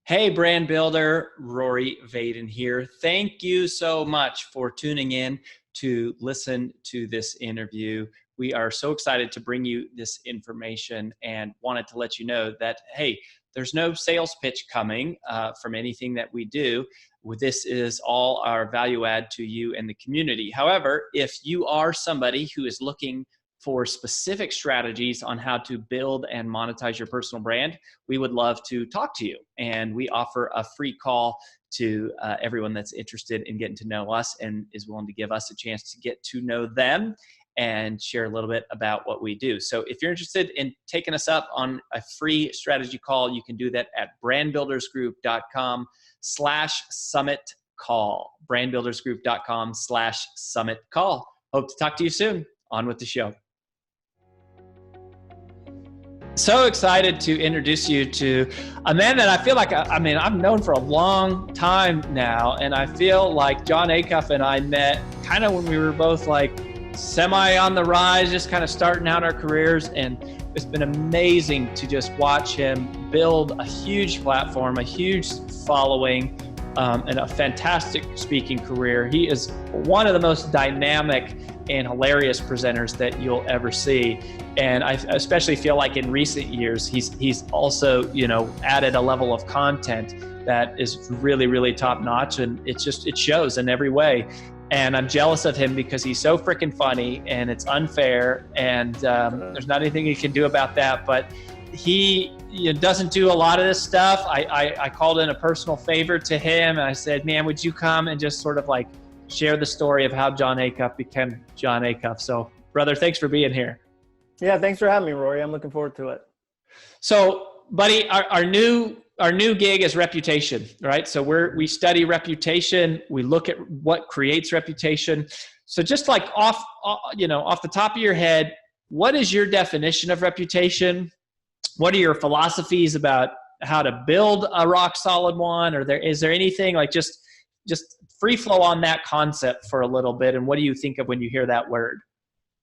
Hey, brand builder, Rory Vaden here. Thank you so much for tuning in to listen to this interview. We are so excited to bring you this information and wanted to let you know that, hey, there's no sales pitch coming from anything that we do. This is all our value add to you and the community. However, if you are somebody who is looking for specific strategies on how to build and monetize your personal brand, we would love to talk to you. And we offer a free call to everyone that's interested in getting to know us and is willing to give us a chance to get to know them and share a little bit about what we do. So if you're interested in taking us up on a free strategy call, you can do that at brandbuildersgroup.com/summit call. brandbuildersgroup.com/summit call. Hope to talk to you soon. On with the show. So excited to introduce you to a man that I feel like, I've known for a long time now, and I feel like Jon Acuff and I met kind of when we were both like semi on the rise, just kind of starting out our careers, and it's been amazing to just watch him build a huge platform, a huge following, and a fantastic speaking career. He is one of the most dynamic and hilarious presenters that you'll ever see. And I especially feel like in recent years, he's also, added a level of content that is really, really top notch. And it shows in every way. And I'm jealous of him because he's so freaking funny and it's unfair. And there's not anything he can do about that. But he doesn't do a lot of this stuff. I called in a personal favor to him and I said, man, would you come and just sort of like share the story of how Jon Acuff became Jon Acuff. So brother, thanks for being here. Yeah, thanks for having me, Rory. I'm looking forward to it. So buddy, our new gig is reputation, right? So we study reputation. We look at what creates reputation. So just like off the top of your head, what is your definition of reputation? What are your philosophies about how to build a rock solid one? Or is there anything like just free flow on that concept for a little bit? And what do you think of when you hear that word?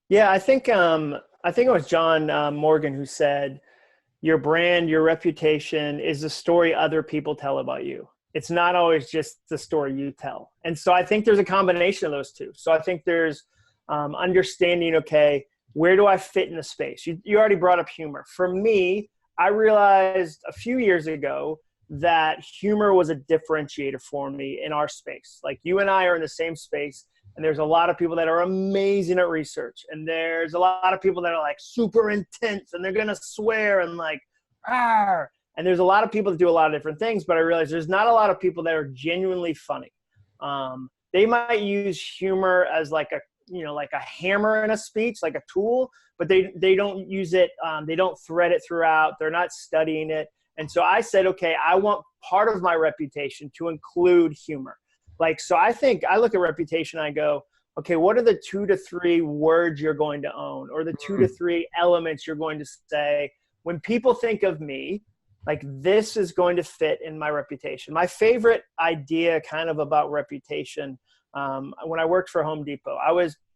Yeah, I think it was John Morgan who said, your brand, your reputation is the story other people tell about you. It's not always just the story you tell. And so I think there's a combination of those two. So I think there's understanding, okay, where do I fit in the space? You already brought up humor. For me, I realized a few years ago that humor was a differentiator for me in our space. Like you and I are in the same space, and there's a lot of people that are amazing at research, and there's a lot of people that are like super intense and they're gonna swear and like Arr! And there's a lot of people that do a lot of different things, but I realize there's not a lot of people that are genuinely funny. They might use humor as like a hammer in a speech, like a tool, but they don't use it, they don't thread it throughout, they're not studying it. And so I said, okay, I want part of my reputation to include humor. So I think I look at reputation and I go, okay, what are the 2 to 3 words you're going to own, or the 2 to 3 elements you're going to say? When people think of me, like this is going to fit in my reputation. My favorite idea kind of about reputation, when I worked for Home Depot,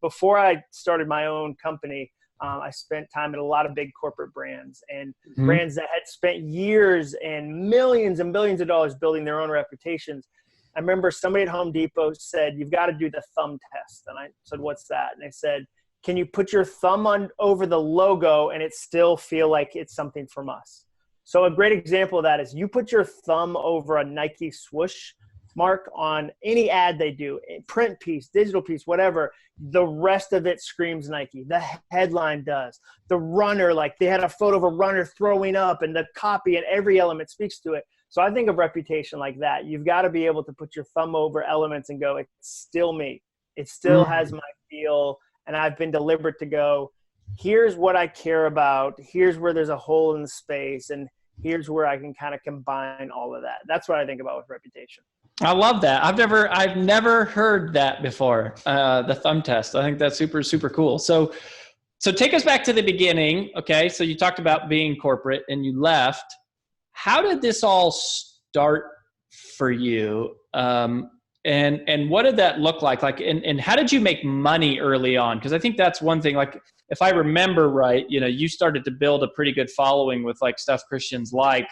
before I started my own company, I spent time at a lot of big corporate brands and brands that had spent years and millions and billions of dollars building their own reputations. I remember somebody at Home Depot said, you've got to do the thumb test. And I said, what's that? And they said, can you put your thumb over the logo and it still feel like it's something from us? So a great example of that is you put your thumb over a Nike swoosh mark on any ad they do, print piece, digital piece, whatever, the rest of it screams Nike. The headline does. The runner, like they had a photo of a runner throwing up, and the copy and every element speaks to it. So I think of reputation like that. You've got to be able to put your thumb over elements and go, it's still me. It still has my feel. And I've been deliberate to go, here's what I care about. Here's where there's a hole in the space. And here's where I can kind of combine all of that. That's what I think about with reputation. I love that. I've never heard that before. The thumb test. I think that's super, super cool. So take us back to the beginning. Okay. So you talked about being corporate and you left. How did this all start for you? And what did that look like? Like, and how did you make money early on? Because I think that's one thing. Like, if I remember right, you started to build a pretty good following with like Stuff Christians like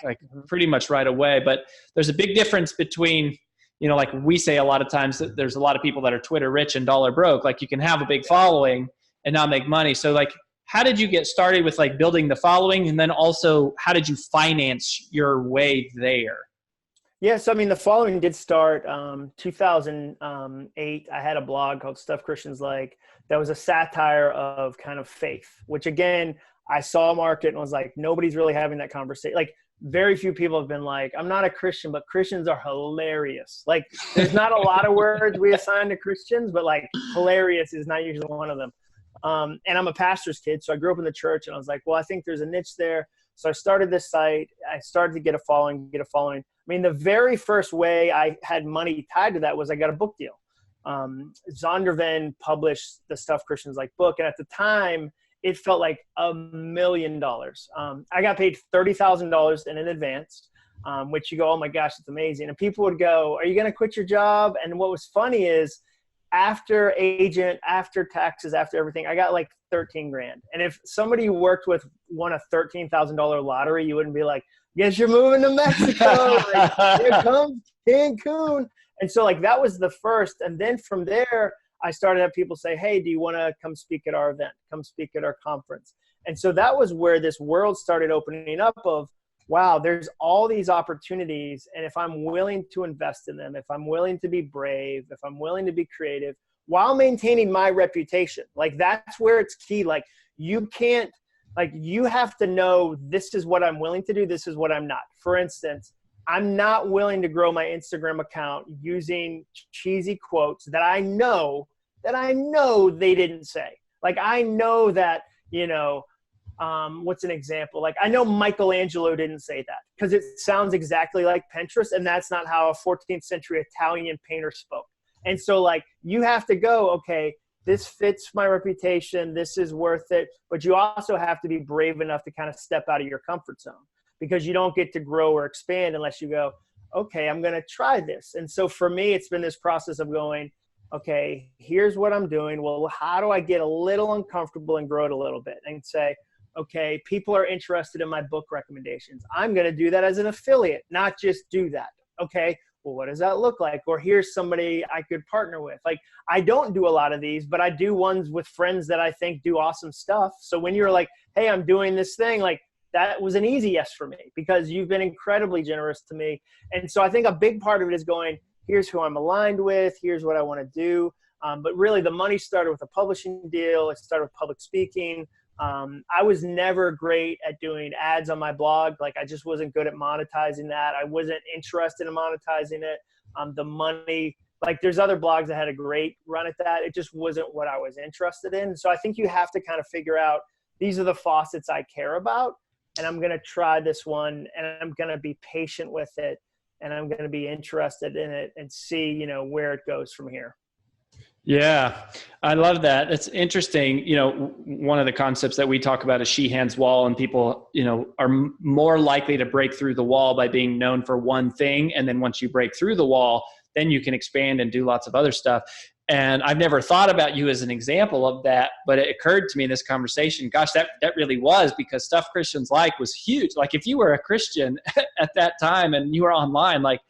pretty much right away. But there's a big difference between, like we say a lot of times that there's a lot of people that are Twitter rich and dollar broke. Like, you can have a big following and not make money. So like, how did you get started with like building the following? And then also, how did you finance your way there? Yeah, so I mean, the following did start 2008. I had a blog called Stuff Christians Like that was a satire of kind of faith, which again, I saw a market and was like, nobody's really having that conversation. Like, very few people have been like, I'm not a Christian, but Christians are hilarious. Like, there's not a lot of words we assign to Christians, but like hilarious is not usually one of them. And I'm a pastor's kid, so I grew up in the church, and I was like, well, I think there's a niche there. So I started this site. I started to get a following. I mean, the very first way I had money tied to that was I got a book deal. Zondervan published the Stuff Christians Like book, and at the time, it felt like $1 million. I got paid $30,000 in advance, which you go, oh my gosh, it's amazing. And people would go, are you going to quit your job? And what was funny is, after agent, after taxes, after everything, I got like 13 grand. And if somebody you worked with won a $13,000 lottery, you wouldn't be like, guess you're moving to Mexico. Like, here comes Cancun. And so like, that was the first. And then from there, I started to have people say, hey, do you want to come speak at our event? Come speak at our conference. And so that was where this world started opening up of, wow, there's all these opportunities. And if I'm willing to invest in them, if I'm willing to be brave, if I'm willing to be creative while maintaining my reputation, like that's where it's key. Like, you can't, like, you have to know, this is what I'm willing to do. This is what I'm not. For instance, I'm not willing to grow my Instagram account using cheesy quotes that I know they didn't say. Like, I know that, what's an example? Like, I know Michelangelo didn't say that because it sounds exactly like Pinterest, and that's not how a 14th century Italian painter spoke. And so like, you have to go, okay, this fits my reputation. This is worth it. But you also have to be brave enough to kind of step out of your comfort zone, because you don't get to grow or expand unless you go, okay, I'm going to try this. And so for me, it's been this process of going, okay, here's what I'm doing. Well, how do I get a little uncomfortable and grow it a little bit and say, okay, people are interested in my book recommendations. I'm going to do that as an affiliate, not just do that. Okay, well, what does that look like? Or here's somebody I could partner with. Like, I don't do a lot of these, but I do ones with friends that I think do awesome stuff. So when you're like, hey, I'm doing this thing, like, that was an easy yes for me because you've been incredibly generous to me. And so I think a big part of it is going, here's who I'm aligned with, here's what I want to do. But really the money started with a publishing deal. It started with public speaking. I was never great at doing ads on my blog. Like, I just wasn't good at monetizing that. I wasn't interested in monetizing it. The money, like, there's other blogs that had a great run at that. It just wasn't what I was interested in. So I think you have to kind of figure out, these are the faucets I care about, and I'm going to try this one, and I'm going to be patient with it, and I'm going to be interested in it and see, where it goes from here. Yeah, I love that. It's interesting. One of the concepts that we talk about is Sheehan's wall, and people, are more likely to break through the wall by being known for one thing. And then once you break through the wall, then you can expand and do lots of other stuff. And I've never thought about you as an example of that, but it occurred to me in this conversation, gosh, that really was, because Stuff Christians Like was huge. Like, if you were a Christian at that time and you were online, like,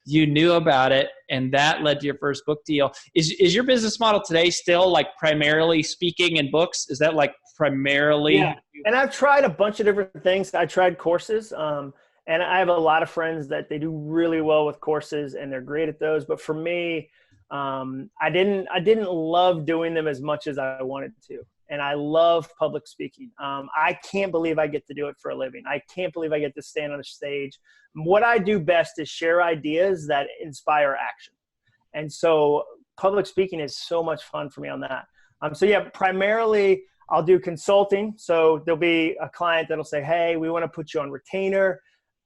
you knew about it, and that led to your first book deal. Is your business model today still like primarily speaking and books? Is that like primarily? Yeah. And I've tried a bunch of different things. I tried courses, and I have a lot of friends that they do really well with courses, and they're great at those. But for me, I didn't love doing them as much as I wanted to. And I love public speaking. I can't believe I get to do it for a living. I can't believe I get to stand on a stage. What I do best is share ideas that inspire action. And so public speaking is so much fun for me on that. So yeah, primarily I'll do consulting. So there'll be a client that'll say, hey, we want to put you on retainer,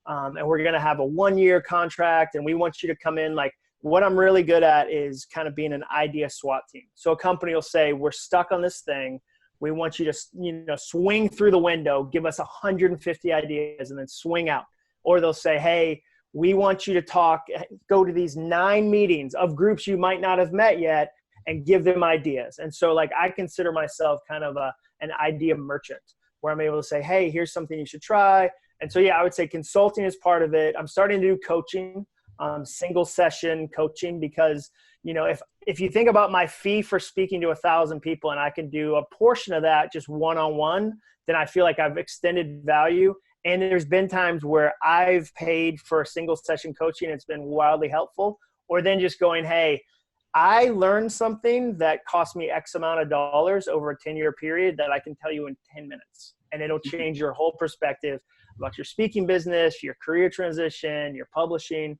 and we're going to have a 1-year contract, and we want you to come in. Like, what I'm really good at is kind of being an idea SWAT team. So a company will say, we're stuck on this thing. We want you to, swing through the window, give us 150 ideas, and then swing out. Or they'll say, hey, we want you to go to these 9 meetings of groups you might not have met yet and give them ideas. And so like, I consider myself kind of an idea merchant, where I'm able to say, hey, here's something you should try. And so, yeah, I would say consulting is part of it. I'm starting to do coaching, single session coaching, because, you know, if you think about my fee for speaking to 1,000 people and I can do a portion of that just one-on-one, then I feel like I've extended value. And there's been times where I've paid for a single session coaching. It's been wildly helpful. Or then just going, hey, I learned something that cost me X amount of dollars over a 10-year period that I can tell you in 10 minutes. And it'll change your whole perspective about your speaking business, your career transition, your publishing.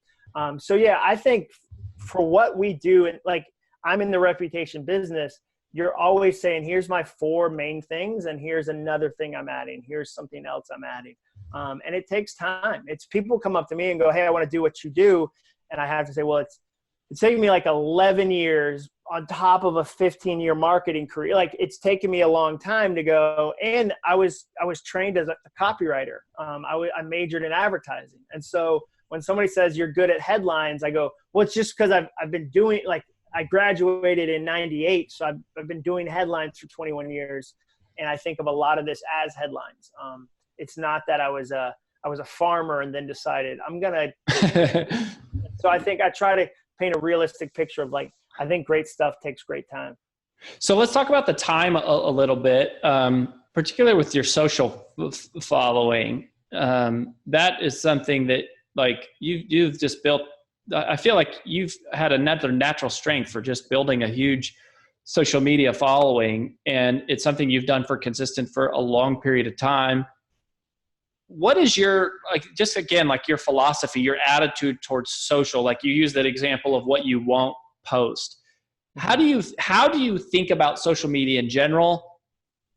So yeah, I think for what we do, and like, I'm in the reputation business, you're always saying, here's my 4 main things, and here's another thing I'm adding. Here's something else I'm adding. And it takes time. It's people come up to me and go, hey, I want to do what you do. And I have to say, well, it's taken me like 11 years on top of a 15-year marketing career. Like, it's taken me a long time to go. And I was trained as a copywriter. I majored in advertising. And so when somebody says you're good at headlines, I go, well, it's just because I've been doing, like, I graduated in 98. So I've been doing headlines for 21 years. And I think of a lot of this as headlines. It's not that I was a farmer and then decided I'm going to. So I think I try to paint a realistic picture of, like, I think great stuff takes great time. So let's talk about the time a little bit, particularly with your social following. That is something that, like, you've just built. I feel like you've had another natural strength for just building a huge social media following, and it's something you've done consistent for a long period of time. What is your, like, just again, like, your philosophy, your attitude towards social? Like, you use that example of what you won't post. How do you think about social media in general?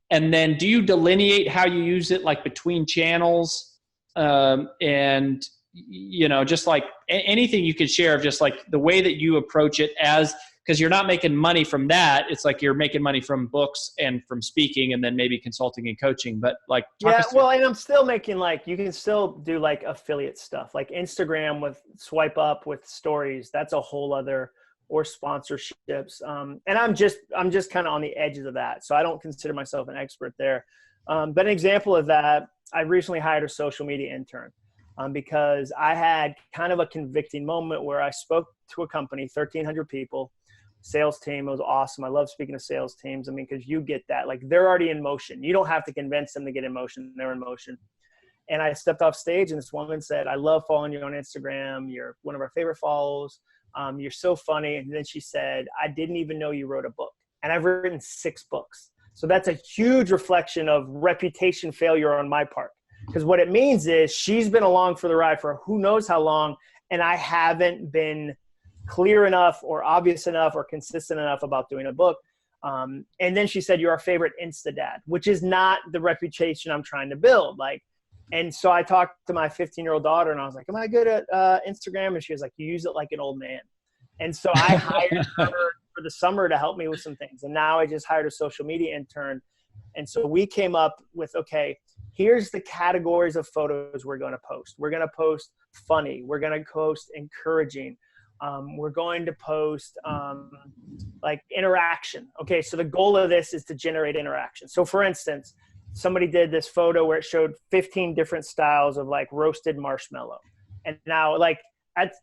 And then do you delineate how you use it, like, between channels? And, you know, just like anything you could share of just like the way that you approach it, because you're not making money from that. It's like you're making money from books and from speaking and then maybe consulting and coaching. But like, yeah, well, and I'm still making, like, you can still do like affiliate stuff, like Instagram with swipe up with stories. That's a whole other, or sponsorships. And I'm just kind of on the edges of that. So I don't consider myself an expert there. But an example of that, I recently hired a social media intern because I had kind of a convicting moment where I spoke to a company, 1,300 people, sales team. It was awesome. I love speaking to sales teams. I mean, because you get that, like, they're already in motion. You don't have to convince them to get in motion. They're in motion. And I stepped off stage and this woman said, I love following you on Instagram. You're one of our favorite follows. You're so funny. And then she said, I didn't even know you wrote a book. And I've written 6 books. So that's a huge reflection of reputation failure on my part. Because what it means is she's been along for the ride for who knows how long. And I haven't been clear enough or obvious enough or consistent enough about doing a book. And then she said, you're our favorite Insta dad, which is not the reputation I'm trying to build. Like, and so I talked to my 15-year-old daughter and I was like, am I good at Instagram? And she was like, you use it like an old man. And so I hired her for the summer to help me with some things. And now I just hired a social media intern. And so we came up with, okay, here's the categories of photos we're going to post. We're going to post funny. We're going to post encouraging. We're going to post like interaction. Okay, so the goal of this is to generate interaction. So for instance, somebody did this photo where it showed 15 different styles of like roasted marshmallow. And now like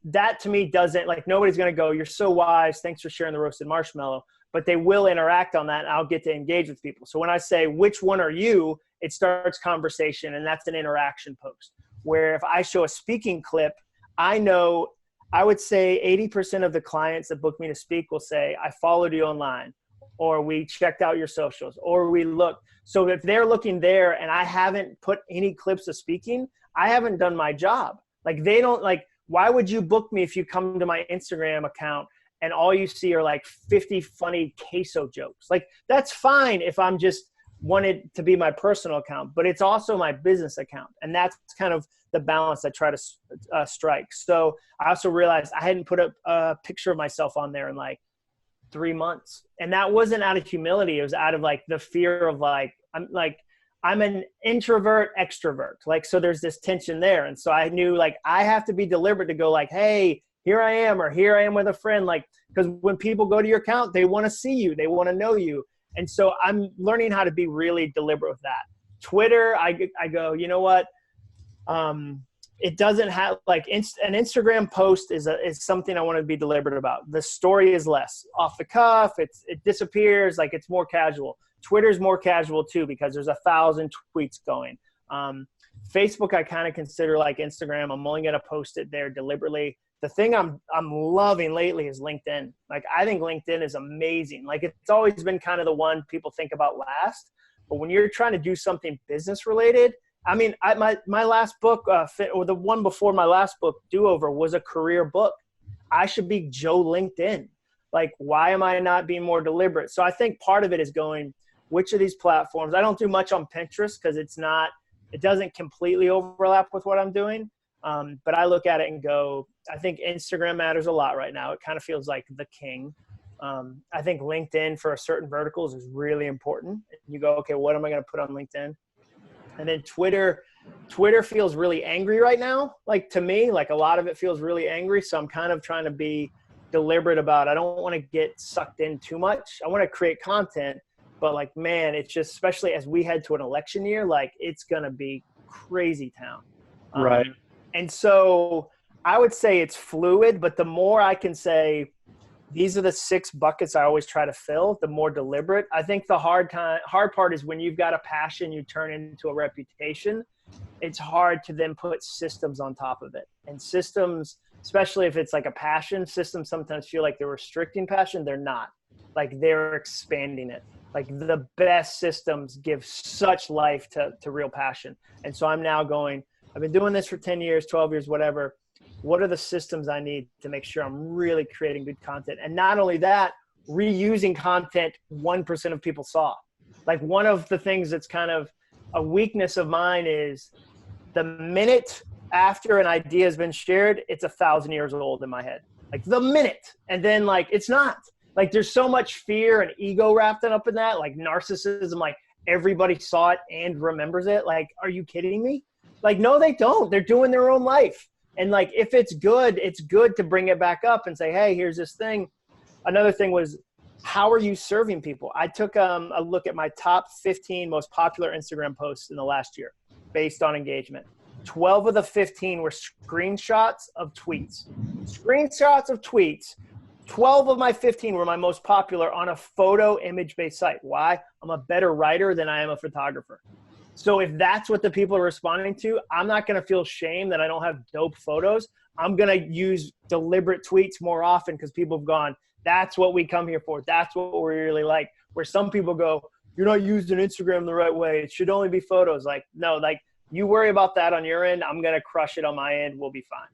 that to me doesn't, like, nobody's going to go, you're so wise, thanks for sharing the roasted marshmallow, but they will interact on that and I'll get to engage with people. So when I say, which one are you? It starts conversation, and that's an interaction post. Where if I show a speaking clip, I know, I would say 80% of the clients that book me to speak will say, I followed you online, or we checked out your socials, or we looked. So if they're looking there and I haven't put any clips of speaking, I haven't done my job. Like, they don't, like, why would you book me if you come to my Instagram account and all you see are like 50 funny queso jokes? Like, that's fine if I'm just wanted to be my personal account, but it's also my business account. And that's kind of the balance I try to strike. So I also realized I hadn't put a picture of myself on there in like 3 months. And that wasn't out of humility. It was out of like the fear of like, I'm an introvert extrovert. Like, so there's this tension there. And so I knew like, I have to be deliberate to go like, hey, here I am, or here I am with a friend. Like, because when people go to your account, they want to see you, they want to know you. And so I'm learning how to be really deliberate with that. Twitter, I go, you know what? It doesn't have like an Instagram post is something I want to be deliberate about. The story is less off the cuff. It disappears. Like, it's more casual. Twitter's more casual too, because there's 1,000 tweets going. Facebook, I kind of consider like Instagram. I'm only going to post it there deliberately. The thing I'm loving lately is LinkedIn. Like, I think LinkedIn is amazing. Like, it's always been kind of the one people think about last, but when you're trying to do something business related, I mean, my last book, or the one before my last book, Do Over, was a career book. I should be Joe LinkedIn. Like, why am I not being more deliberate? So I think part of it is going, which of these platforms? I don't do much on Pinterest because it doesn't completely overlap with what I'm doing. But I look at it and go, I think Instagram matters a lot right now. It kind of feels like the king. I think LinkedIn for certain verticals is really important. You go, okay, what am I going to put on LinkedIn? And then Twitter feels really angry right now. Like, to me, like, a lot of it feels really angry. So I'm kind of trying to be deliberate about, I don't want to get sucked in too much. I want to create content, but like, man, it's just, especially as we head to an election year, like, it's going to be crazy town. Right. And so I would say it's fluid, but the more I can say, these are the 6 buckets I always try to fill, the more deliberate. I think the hard part is when you've got a passion, you turn into a reputation. It's hard to then put systems on top of it. And systems, especially if it's like a passion, systems sometimes feel like they're restricting passion. They're not. Like, they're expanding it. Like, the best systems give such life to real passion. And so I'm now going, I've been doing this for 10 years, 12 years, whatever. What are the systems I need to make sure I'm really creating good content? And not only that, reusing content 1% of people saw. Like, one of the things that's kind of a weakness of mine is the minute after an idea has been shared, it's 1,000 years old in my head. Like, the minute. And then, like, it's not. Like, there's so much fear and ego wrapped up in that, like narcissism, like everybody saw it and remembers it. Like, are you kidding me? Like, no, they don't. They're doing their own life. And like, if it's good to bring it back up and say, hey, here's this thing. Another thing was, how are you serving people? I took a look at my top 15 most popular Instagram posts in the last year based on engagement. 12 of the 15 were screenshots of tweets. Screenshots of tweets. 12 of my 15 were my most popular on a photo image-based site. Why? I'm a better writer than I am a photographer. So if that's what the people are responding to, I'm not going to feel shame that I don't have dope photos. I'm going to use deliberate tweets more often because people have gone, that's what we come here for. That's what we really like. Where some people go, you're not using Instagram the right way. It should only be photos. Like, no, like, you worry about that on your end. I'm going to crush it on my end. We'll be fine.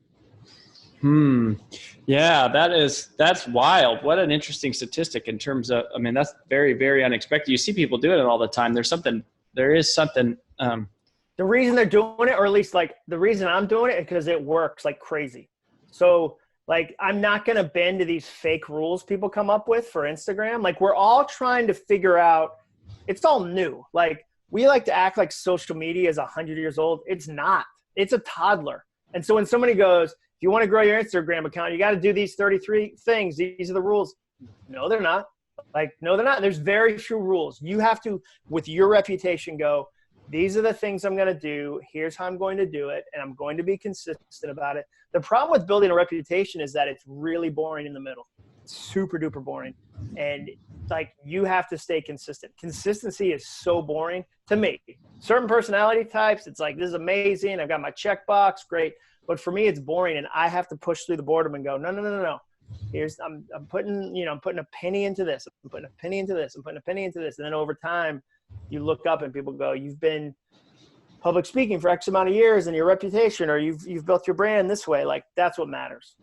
Yeah, that's wild. What an interesting statistic in terms of, I mean, that's very, very unexpected. You see people doing it all the time. There is something. The reason they're doing it, or at least like the reason I'm doing it, is because it works like crazy. So like, I'm not going to bend to these fake rules people come up with for Instagram. Like, we're all trying to figure out, it's all new. Like, we like to act like social media is 100 years old. It's not. It's a toddler. And so when somebody goes, if you want to grow your Instagram account, you got to do these 33 things. These are the rules. No, they're not. Like, no, they're not. There's very few rules. You have to, with your reputation, go, these are the things I'm going to do. Here's how I'm going to do it. And I'm going to be consistent about it. The problem with building a reputation is that it's really boring in the middle. It's super duper boring. And like, you have to stay consistent. Consistency is so boring to me. Certain personality types, it's like, this is amazing. I've got my checkbox. Great. But for me, it's boring. And I have to push through the boredom and go, no. Here's, I'm putting a penny into this. I'm putting a penny into this. I'm putting a penny into this. And then over time, you look up and people go, you've been public speaking for X amount of years and your reputation, or you've built your brand this way. Like, that's what matters.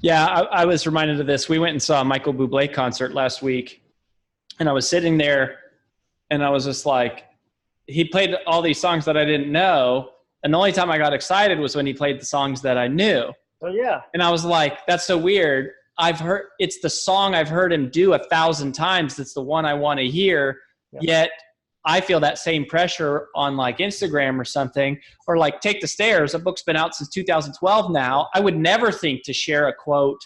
Yeah. I was reminded of this. We went and saw a Michael Bublé concert last week, and I was sitting there and I was just like, he played all these songs that I didn't know. And the only time I got excited was when he played the songs that I knew. Oh yeah. And I was like, that's so weird. It's the song I've heard him do 1,000 times. That's the one I want to hear. Yeah. Yet I feel that same pressure on like Instagram or something, or like Take the Stairs, a book's been out since 2012 now. I would never think to share a quote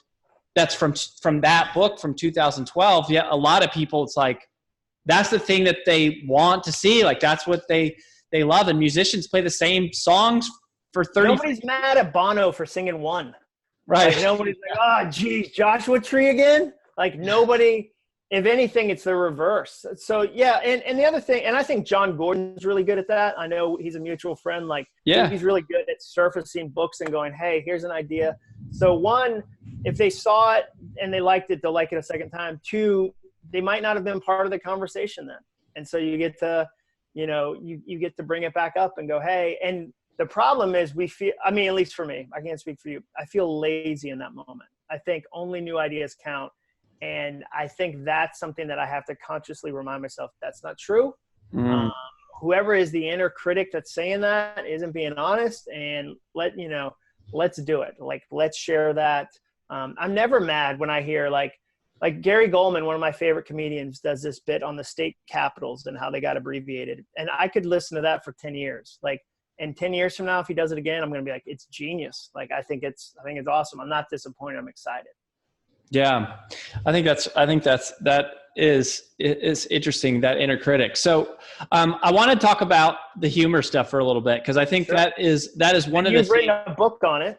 that's from that book from 2012. Yet a lot of people, it's like, that's the thing that they want to see. Like that's what they love. And musicians play the same songs for 30. Nobody's mad at Bono for singing One. Right. Like nobody's like, oh, geez, Joshua Tree again? Like nobody, if anything, it's the reverse. So yeah, and the other thing, and I think John Gordon's really good at that. I know he's a mutual friend. Like he's really good at surfacing books and going, hey, here's an idea. So one, if they saw it and they liked it, they'll like it a second time. Two, they might not have been part of the conversation then. And so you get to, you get to bring it back up and go, hey, and the problem is we feel, I mean, at least for me, I can't speak for you. I feel lazy in that moment. I think only new ideas count. And I think that's something that I have to consciously remind myself that's not true. Whoever is the inner critic that's saying that isn't being honest, and let's do it. Like, let's share that. I'm never mad when I hear like Gary Goldman, one of my favorite comedians, does this bit on the state capitals and how they got abbreviated. And I could listen to that for 10 years. Like, and 10 years from now, if he does it again, I'm going to be like, it's genius. Like, I think it's awesome. I'm not disappointed. I'm excited. Yeah. I think that is interesting, that inner critic. So I want to talk about the humor stuff for a little bit, because I think that is one of the things. You've written a book on it.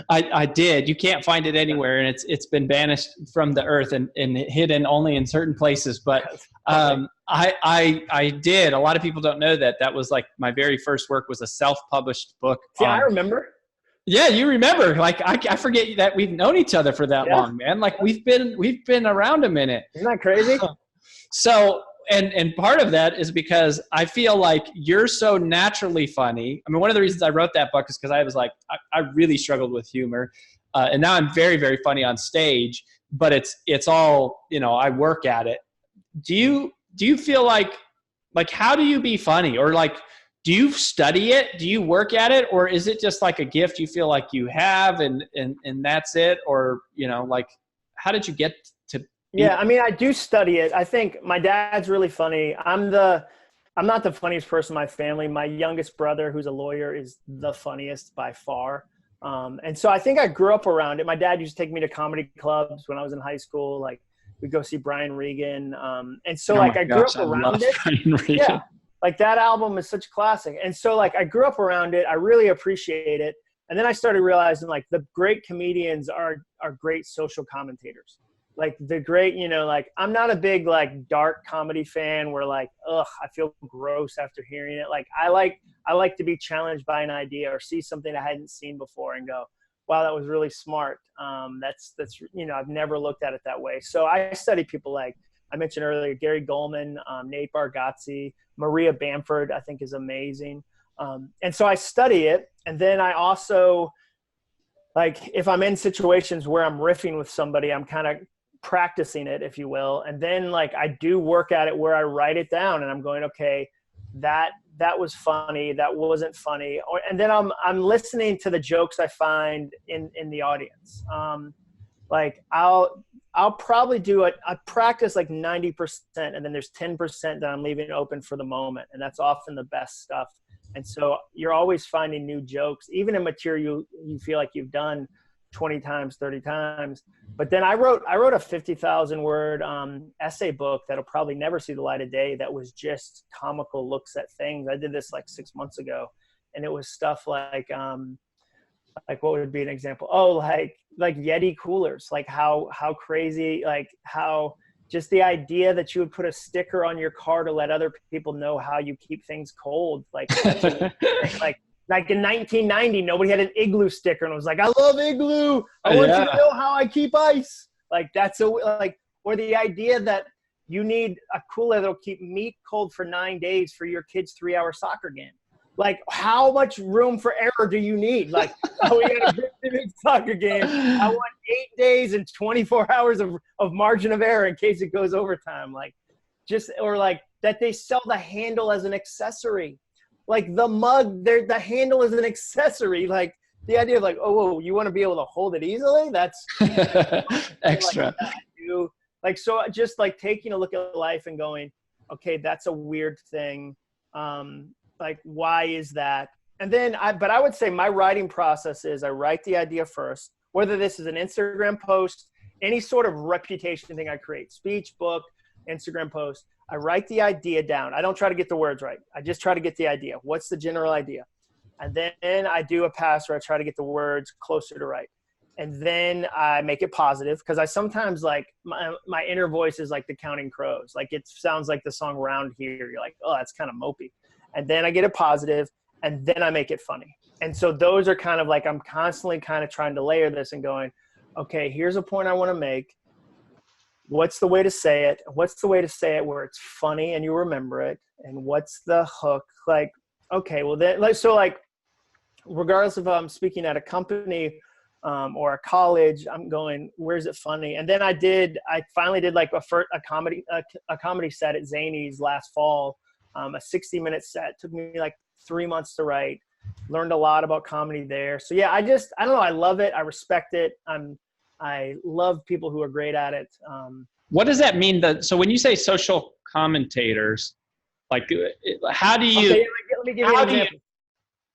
I did. You can't find it anywhere, and it's been banished from the earth and hidden only in certain places. But I did. A lot of people don't know that was like my very first work was a self-published book. See, I remember. Yeah, you remember. Like I forget that we've known each other for that long, man. Like we've been around a minute. Isn't that crazy? So and part of that is because I feel like you're so naturally funny. I mean, one of the reasons I wrote that book is because I was like, I really struggled with humor. And now I'm very, very funny on stage, but it's all, I work at it. Do you feel like how do you be funny? Or like, do you study it? Do you work at it? Or is it just like a gift you feel like you have and that's it? Or, like, how did you get to? Yeah, I mean, I do study it. I think my dad's really funny. I'm not the funniest person in my family. My youngest brother, who's a lawyer, is the funniest by far. And so I think I grew up around it. My dad used to take me to comedy clubs when I was in high school. Like we'd go see Brian Regan. And so I grew up around it. Brian Regan. Yeah. Like that album is such a classic. And so like I grew up around it. I really appreciate it. And then I started realizing like the great comedians are great social commentators. Like the great, like I'm not a big like dark comedy fan where like, ugh, I feel gross after hearing it. Like I like to be challenged by an idea or see something I hadn't seen before and go, wow, that was really smart. That's I've never looked at it that way. So I study people like I mentioned earlier, Gary Goldman, Nate Bargatze, Maria Bamford, I think is amazing. And so I study it. And then I also, like, if I'm in situations where I'm riffing with somebody, I'm kind of practicing it, if you will. And then like I do work at it where I write it down and I'm going, okay, that was funny. That wasn't funny. And then I'm listening to the jokes I find in the audience. Like I'll probably I practice like 90% and then there's 10% that I'm leaving open for the moment. And that's often the best stuff. And so you're always finding new jokes, even in material you feel like you've done 20 times, 30 times. But then I wrote a 50,000 word essay book that'll probably never see the light of day. That was just comical looks at things. I did this like 6 months ago, and it was stuff like what would be an example? Oh, like Yeti coolers, like how crazy, like how just the idea that you would put a sticker on your car to let other people know how you keep things cold. Like, like in 1990, nobody had an Igloo sticker and was like, I love Igloo. I want you to know how I keep ice. Like or the idea that you need a cooler that'll keep meat cold for 9 days for your kid's 3-hour soccer game. Like, how much room for error do you need? Like, oh, we got a big soccer game. I want 8 days and 24 hours of margin of error in case it goes overtime. Like, or like that they sell the handle as an accessory. Like the mug, the handle is an accessory. Like the idea of like, oh, you want to be able to hold it easily? That's extra. Like, so just like taking a look at life and going, okay, that's a weird thing. Like, why is that? And then but I would say my writing process is I write the idea first, whether this is an Instagram post, any sort of reputation thing I create, speech, book, Instagram post. I write the idea down. I don't try to get the words right. I just try to get the idea. What's the general idea? And then I do a pass where I try to get the words closer to right. And then I make it positive, because I sometimes, like, my inner voice is like the Counting Crows. Like, it sounds like the song Round Here. You're like, oh, that's kind of mopey. And then I get it positive, and then I make it funny. And so those are kind of like, I'm constantly kind of trying to layer this and going, okay, here's a point I want to make. What's the way to say it? What's the way to say it where it's funny and you remember it? And what's the hook? Like, okay, well then, like, so like, regardless if I'm speaking at a company or a college, I'm going, where's it funny? And then I finally did like a comedy set at Zany's last fall, a 60-minute set. Took me like 3 months to write. Learned a lot about comedy there. So yeah, I don't know. I love it. I respect it. I love people who are great at it. What does that mean? So when you say social commentators, like, how do you? Okay, let me give you an example.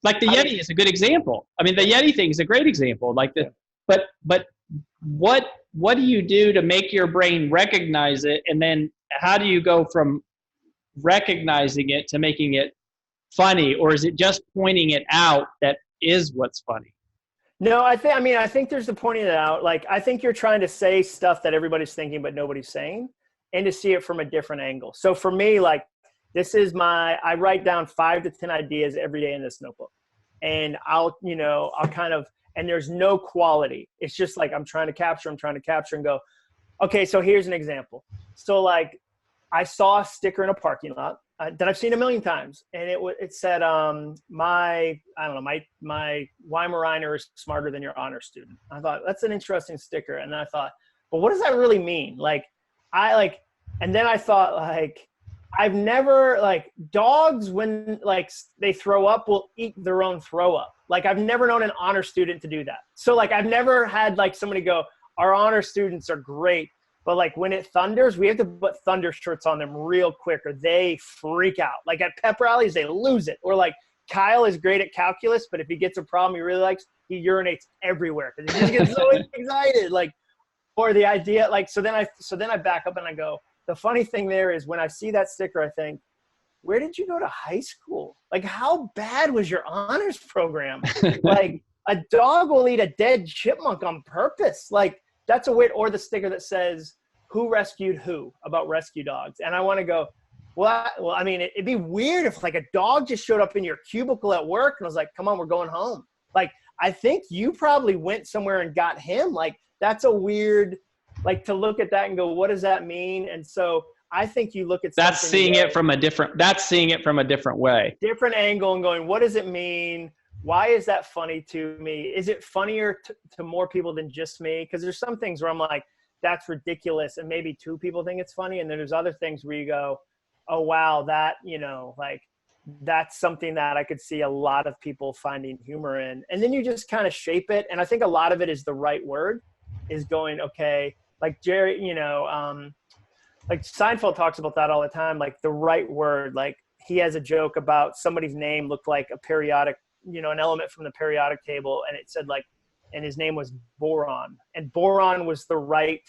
Like the Yeti is a good example. I mean, the Yeti thing is a great example. Like but what do you do to make your brain recognize it, and then how do you go from recognizing it to making it funny, or is it just pointing it out that is what's funny? No, I think there's the pointing it out. Like, I think you're trying to say stuff that everybody's thinking but nobody's saying, and to see it from a different angle. So for me, like, I write down 5 to 10 ideas every day in this notebook, and I'll kind of, and there's no quality. It's just like, I'm trying to capture and go, okay, so here's an example. So like, I saw a sticker in a parking lot that I've seen a million times, and it said, my Weimaraner is smarter than your honor student. I thought, that's an interesting sticker. And then I thought, well, what does that really mean? Like, and then I thought, like, I've never, like, dogs, when like they throw up, will eat their own throw up. Like, I've never known an honor student to do that. So like, I've never had like somebody go, our honor students are great, but like when it thunders, we have to put thunder shirts on them real quick or they freak out. Like at pep rallies, they lose it. Or like, Kyle is great at calculus, but if he gets a problem he really likes, he urinates everywhere because he just gets so excited. Like, or the idea, like, so then I back up and I go, the funny thing there is when I see that sticker, I think, where did you go to high school? Like, how bad was your honors program? Like, a dog will eat a dead chipmunk on purpose. Like, that's a weird, or the sticker that says, who rescued who, about rescue dogs. And I want to go, well, I mean, it'd be weird if like a dog just showed up in your cubicle at work and was like, come on, we're going home. Like, I think you probably went somewhere and got him. Like, that's a weird, like, to look at that and go, what does that mean? And so I think you look at that's seeing it from a different way, different angle, and going, what does it mean? Why is that funny to me? Is it funnier to more people than just me? Because there's some things where I'm like, that's ridiculous, and maybe 2 people think it's funny, and then there's other things where you go, oh wow, that, like, that's something that I could see a lot of people finding humor in. And then you just kind of shape it. And I think a lot of it is the right word, is going, okay, like Jerry, like Seinfeld talks about that all the time, like the right word. Like, he has a joke about somebody's name looked like a periodic, an element from the periodic table. And it said like, and his name was boron, and boron was the right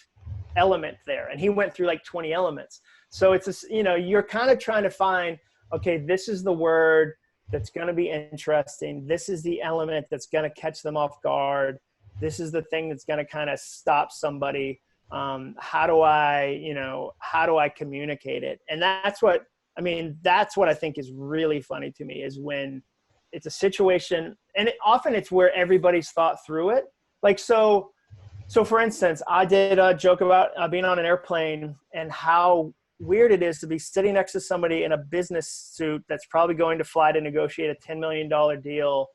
element there. And he went through like 20 elements. So it's, you're kind of trying to find, okay, this is the word that's going to be interesting. This is the element that's going to catch them off guard. This is the thing that's going to kind of stop somebody. How do I communicate it? And that's what I think is really funny to me, is when it's a situation, and often it's where everybody's thought through it. Like, so for instance, I did a joke about being on an airplane and how weird it is to be sitting next to somebody in a business suit that's probably going to fly to negotiate a $10 million deal,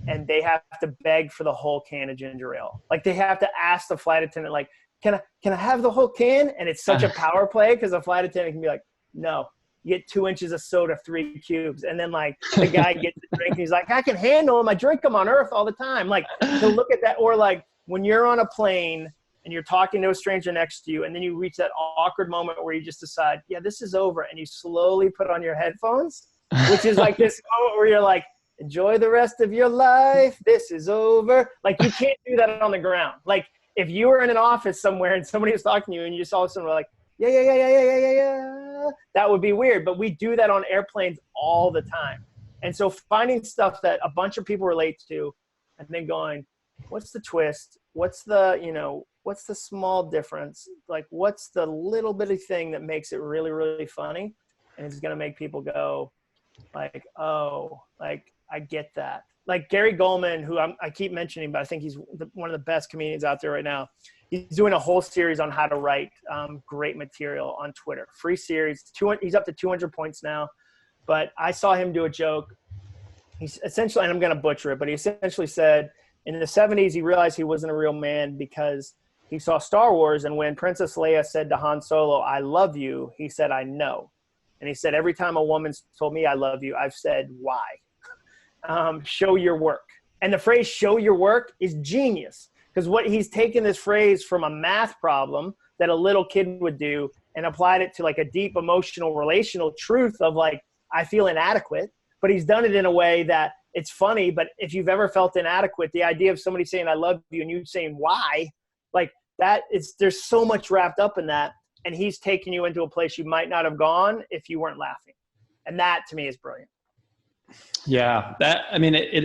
and they have to beg for the whole can of ginger ale. Like, they have to ask the flight attendant, like, can I have the whole can? And it's such a power play, because the flight attendant can be like, no, you get 2 inches of soda, 3 cubes. And then like the guy gets the drink and he's like, I can handle them. I drink them on Earth all the time. Like, to look at that. Or like when you're on a plane and you're talking to a stranger next to you, and then you reach that awkward moment where you just decide, yeah, this is over, and you slowly put on your headphones, which is like this moment where you're like, enjoy the rest of your life, this is over. Like, you can't do that on the ground. Like, if you were in an office somewhere and somebody was talking to you and you saw someone like, yeah, that would be weird. But we do that on airplanes all the time. And so finding stuff that a bunch of people relate to and then going, what's the twist? What's the small difference? Like, what's the little bitty thing that makes it really, really funny? And it's going to make people go like, oh, like, I get that. Like Gary Goldman, who I keep mentioning, but I think he's one of the best comedians out there right now. He's doing a whole series on how to write great material on Twitter. Free series. He's up to 200 points now. But I saw him do a joke. He's essentially, and I'm going to butcher it, but he essentially said in the 70s he realized he wasn't a real man because he saw Star Wars, and when Princess Leia said to Han Solo, I love you, he said, I know. And he said, every time a woman's told me I love you, I've said, why? Show your work. And the phrase show your work is genius, because what he's taken this phrase from a math problem that a little kid would do and applied it to like a deep emotional relational truth of like, I feel inadequate, but he's done it in a way that it's funny. But if you've ever felt inadequate, the idea of somebody saying I love you and you saying why, like that, there's so much wrapped up in that. And he's taking you into a place you might not have gone if you weren't laughing. And that to me is brilliant. Yeah, it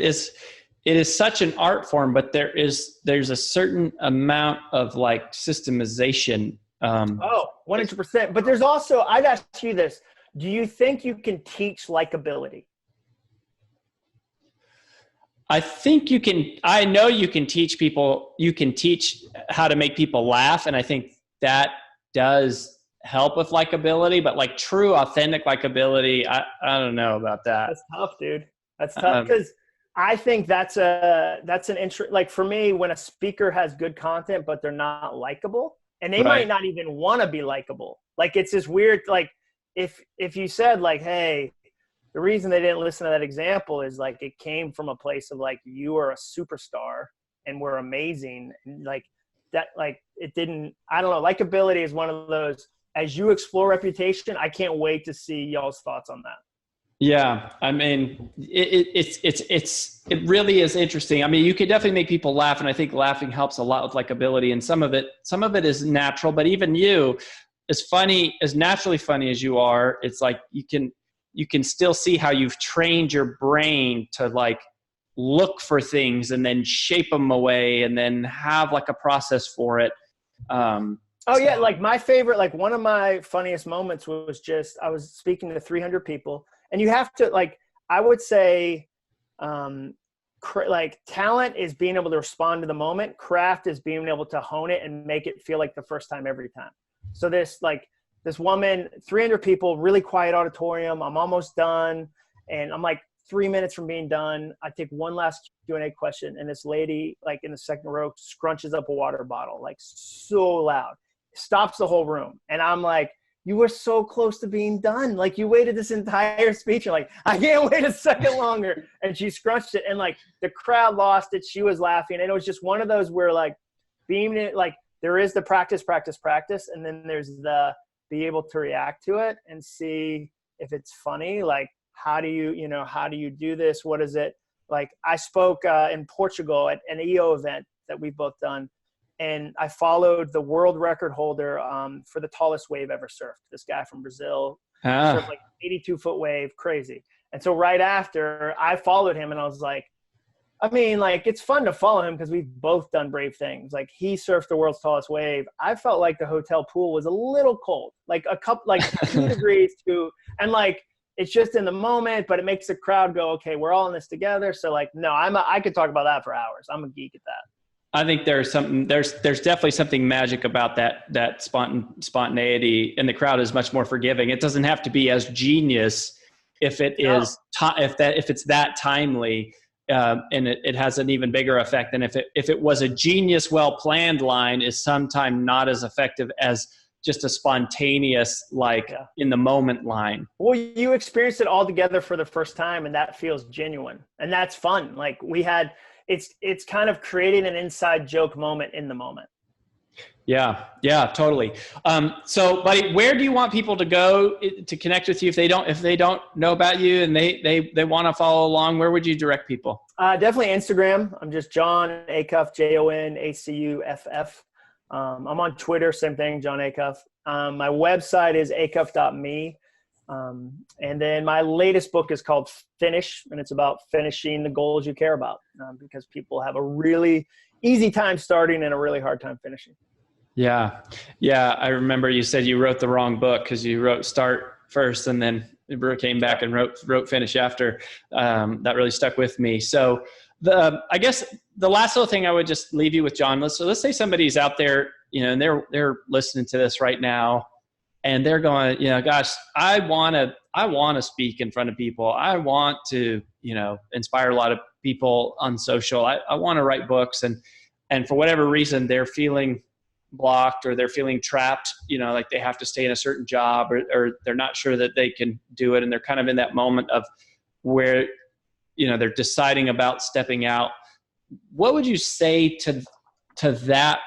is such an art form, but there's a certain amount of like systemization. 100%. But there's also, I'd ask you this. Do you think you can teach likability? I think you can. I know you can teach people, you can teach how to make people laugh. And I think that does help with likability, but like true, authentic likability, I don't know about that. That's tough, dude. That's tough because I think that's an interest. Like for me, when a speaker has good content, but they're not likable, and they might not even want to be likable. Like it's this weird, like if you said like, hey, the reason they didn't listen to that example is like it came from a place of like you are a superstar and we're amazing, and like that, like it didn't. I don't know. Likability is one of those. As you explore reputation, I can't wait to see y'all's thoughts on that. Yeah, I mean, it really is interesting. I mean, you could definitely make people laugh, and I think laughing helps a lot with likability. And some of it is natural, but even you, as naturally funny as you are, it's like you can still see how you've trained your brain to like look for things and then shape them away, and then have like a process for it. Yeah, like my favorite, like one of my funniest moments was just I was speaking to 300 people. And you have to, like, I would say, like, talent is being able to respond to the moment. Craft is being able to hone it and make it feel like the first time every time. So this woman, 300 people, really quiet auditorium. I'm almost done. And I'm like 3 minutes from being done. I take one last Q&A question. And this lady, like in the second row, scrunches up a water bottle, like so loud, stops the whole room. And I'm like, you were so close to being done. Like you waited this entire speech. You're like, I can't wait a second longer. And she scrunched it, and like the crowd lost it. She was laughing. And it was just one of those where like being it, like there is the practice. And then there's the be able to react to it and see if it's funny. Like, how do you do this? What is it? Like I spoke in Portugal at an EO event that we've both done. And I followed the world record holder for the tallest wave ever surfed. This guy from Brazil surfed like 82-foot wave, crazy. And so right after, I followed him, and I was like, I mean, like it's fun to follow him because we've both done brave things. Like he surfed the world's tallest wave. I felt like the hotel pool was a little cold, like a 2 degrees too, and like it's just in the moment, but it makes the crowd go, okay, we're all in this together. So like, no, I could talk about that for hours. I'm a geek at that. I think there's definitely something magic about that spontaneity, and the crowd is much more forgiving. It doesn't have to be as genius if it's that timely, and it has an even bigger effect than if it was a genius, well-planned line is sometimes not as effective as just a spontaneous, in the moment line. Well, you experienced it all together for the first time, and that feels genuine, and that's fun. Like it's kind of creating an inside joke moment in the moment. Yeah, yeah, totally. So, buddy, where do you want people to go to connect with you if they don't know about you and they want to follow along? Where would you direct people? Definitely Instagram. I'm just Jon Acuff, JONACUFF. I'm on Twitter, same thing, Jon Acuff. My website is acuff.me. And then my latest book is called Finish, and it's about finishing the goals you care about, because people have a really easy time starting and a really hard time finishing. Yeah. Yeah. I remember you said you wrote the wrong book because you wrote start first and then came back and wrote finish after. That really stuck with me. So I guess the last little thing I would just leave you with, Jon, let's say somebody's out there, and they're listening to this right now and they're going, gosh, I want to speak in front of people. I want to, inspire a lot of people on social. I want to write books, and for whatever reason, they're feeling blocked or they're feeling trapped, like they have to stay in a certain job or they're not sure that they can do it. And they're kind of in that moment of where, they're deciding about stepping out. What would you say to that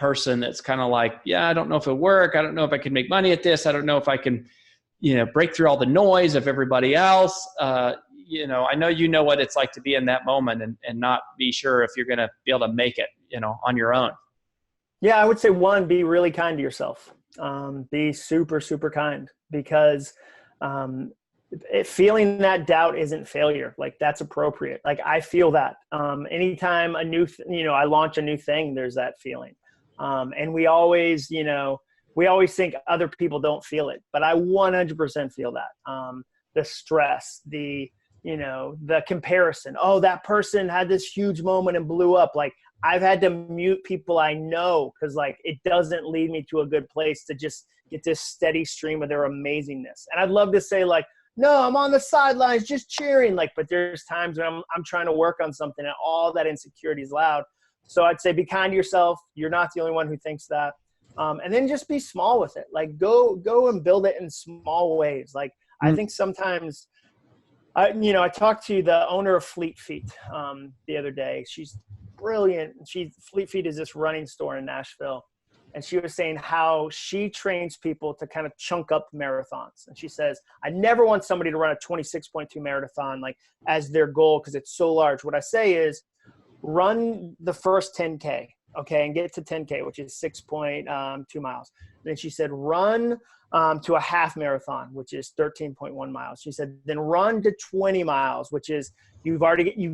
person that's kind of like, yeah, I don't know if it'll work. I don't know if I can make money at this. I don't know if I can, break through all the noise of everybody else. I know what it's like to be in that moment and not be sure if you're going to be able to make it, on your own. Yeah, I would say one, be really kind to yourself. Be super, super kind, because feeling that doubt isn't failure. Like, that's appropriate. Like, I feel that. Anytime I launch a new thing, there's that feeling. And we always think other people don't feel it, but I 100% feel that. The stress, the comparison. Oh, that person had this huge moment and blew up. Like, I've had to mute people I know because, like, it doesn't lead me to a good place to just get this steady stream of their amazingness. And I'd love to say, like, no, I'm on the sidelines just cheering. Like, but there's times when I'm trying to work on something and all that insecurity is loud. So I'd say be kind to yourself. You're not the only one who thinks that. And then just be small with it. Like, go and build it in small ways. Like, I think sometimes I talked to the owner of Fleet Feet the other day. She's brilliant. Fleet Feet is this running store in Nashville. And she was saying how she trains people to kind of chunk up marathons. And she says, I never want somebody to run a 26.2 marathon, like, as their goal, because it's so large. What I say is run the first 10K, okay, and get to 10K, which is 6.2 miles. Then she said, run to a half marathon, which is 13.1 miles. She said, then run to 20 miles, which is you've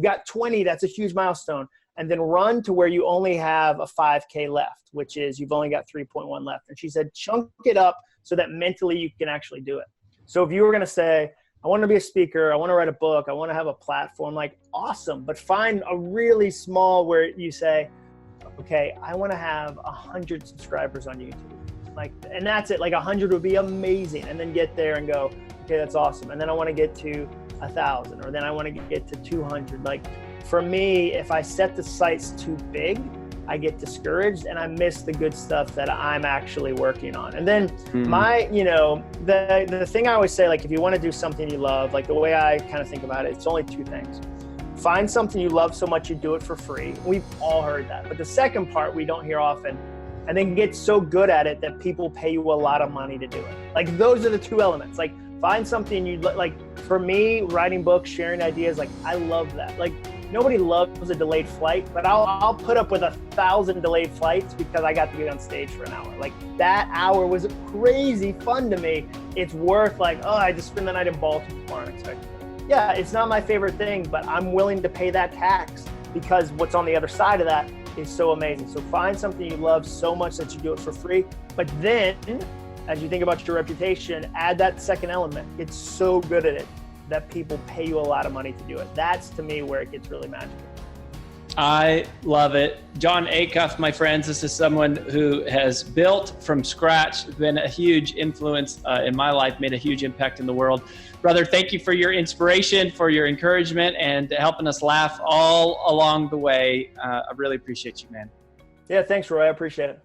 got 20. That's a huge milestone. And then run to where you only have a 5K left, which is you've only got 3.1 left. And she said, chunk it up so that mentally you can actually do it. So if you were going to say, I want to be a speaker, I want to write a book, I want to have a platform, like, awesome. But find a really small where you say, okay, I want to have 100 subscribers on YouTube. Like, and that's it. Like, 100 would be amazing. And then get there and go, okay, that's awesome. And then I want to get to 1,000, or then I want to get to 200. Like, for me, if I set the sights too big, I get discouraged and I miss the good stuff that I'm actually working on. And then the thing I always say, like, if you want to do something you love, like, the way I kind of think about it, it's only two things. Find something you love so much you do it for free. We've all heard that. But the second part we don't hear often, and then get so good at it that people pay you a lot of money to do it. Like, those are the two elements. Like, find something you like. For me, writing books, sharing ideas, like, I love that. Like, nobody loves a delayed flight, but I'll put up with 1,000 delayed flights because I got to get on stage for an hour. Like, that hour was crazy fun to me. It's worth, like, oh, I just spent the night in Baltimore unexpectedly. Yeah, it's not my favorite thing, but I'm willing to pay that tax because what's on the other side of that is so amazing. So find something you love so much that you do it for free. But then, as you think about your reputation, add that second element. Get so good at it that people pay you a lot of money to do it. That's, to me, where it gets really magical. I love it. Jon Acuff, my friends, this is someone who has built from scratch, been a huge influence in my life, made a huge impact in the world. Brother, thank you for your inspiration, for your encouragement, and helping us laugh all along the way. I really appreciate you, man. Yeah, thanks, Roy. I appreciate it.